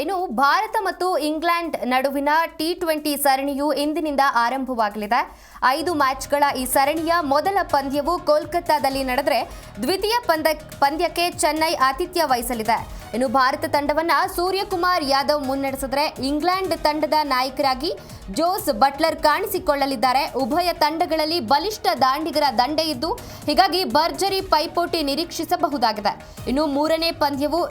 ಇನ್ನು ಭಾರತ ಮತ್ತು ಇಂಗ್ಲೆಂಡ್ ನಡುವಿನ ಟಿ20 ಸರಣಿಯು ಇಂದಿನಿಂದ ಆರಂಭವಾಗಲಿದೆ. 5 ಮ್ಯಾಚ್ಗಳ ಈ ಸರಣಿಯ ಮೊದಲ ಪಂದ್ಯವು ಕೋಲ್ಕತ್ತಾದಲ್ಲಿ ನಡೆದರೆ ದ್ವಿತೀಯ ಪಂದ್ಯಕ್ಕೆ ಚೆನ್ನೈ ಆತಿಥ್ಯ ವಹಿಸಲಿದೆ. ಇನ್ನು ಭಾರತ ತಂಡವನ್ನ ಸೂರ್ಯಕುಮಾರ್ ಯಾದವ್ ಮುನ್ನಡೆಸಿದರೆ ಇಂಗ್ಲೆಂಡ್ ತಂಡದ ನಾಯಕರಾಗಿ ಜೋಸ್ ಬಟ್ಲರ್ ಕಾಣಿಸಿಕೊಳ್ಳಲಿದ್ದಾರೆ. ಉಭಯ ತಂಡಗಳಲ್ಲಿ ಬಲಿಷ್ಠ ದಾಂಡಿಗರ ದಂಡೆ ಇದ್ದು ಹೀಗಾಗಿ ಭರ್ಜರಿ ಪೈಪೋಟಿ ನಿರೀಕ್ಷಿಸಬಹುದಾಗಿದೆ. ಇನ್ನು ಮೂರನೇ ಪಂದ್ಯವು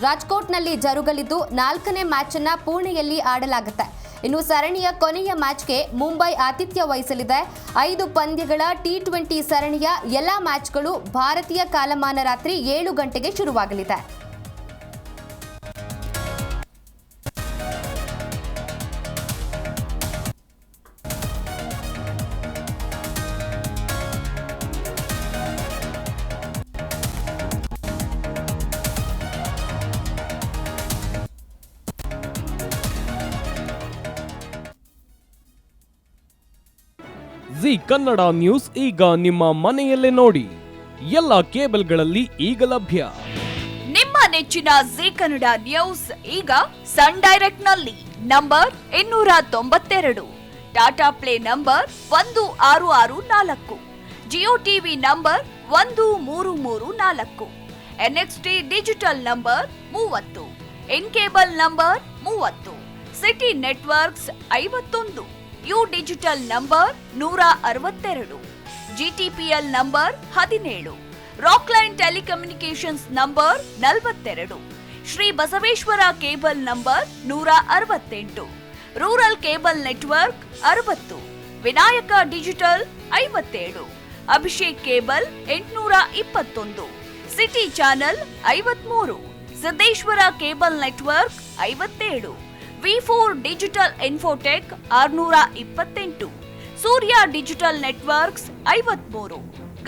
ರಾಜ್ಕೋಟ್ನಲ್ಲಿ ಜರುಗಲಿದ್ದು 4ನೇ ಮ್ಯಾಚ್ ಅನ್ನು ಪುಣೆಯಲ್ಲಿ ಆಡಲಾಗುತ್ತೆ. ಇನ್ನು ಸರಣಿಯ ಕೊನೆಯ ಮ್ಯಾಚ್ಗೆ ಮುಂಬೈ ಆತಿಥ್ಯ ವಹಿಸಲಿದೆ. 5 ಪಂದ್ಯಗಳ ಟಿ20 ಸರಣಿಯ ಎಲ್ಲಾ ಮ್ಯಾಚ್ಗಳು ಭಾರತೀಯ ಕಾಲಮಾನ ರಾತ್ರಿ 7 ಗಂಟೆಗೆ ಶುರುವಾಗಲಿದೆ. ಜಿ ಕನ್ನಡ ನ್ಯೂಸ್ ಈಗ ನಿಮ್ಮ ಮನೆಯಲ್ಲೇ ನೋಡಿ. ಎಲ್ಲ ಕೇಬಲ್ಗಳಲ್ಲಿ ಈಗ ಲಭ್ಯ. ನಿಮ್ಮ ನೆಚ್ಚಿನ ಜಿ ಕನ್ನಡ ನ್ಯೂಸ್ ಈಗ ಸನ್ ಡೈರೆಕ್ಟ್ ನಲ್ಲಿ number 292, Tata play number 1664, Jio TV number 1334, NXT digital number 30, N cable number 30, city networks 51, U digital number 162, GTPL number 17, Rockline telecommunications number 42, Shri Basaveshwara cable number 168, rural cable network 60, Vinayaka digital 57, Abhishek cable 821, city channel 53, Siddeshwara cable network 57, V4 digital Infotech 628, ಸೂರ್ಯ digital networks 53,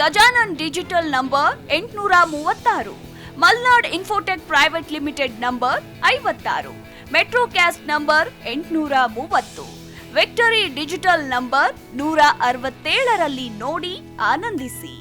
Gajanan digital number 836, Malnad Infotech Private Limited number 56, Metrocast number 830, Victory Digital number 167ರಲ್ಲಿ ನೋಡಿ ಆನಂದಿಸಿ.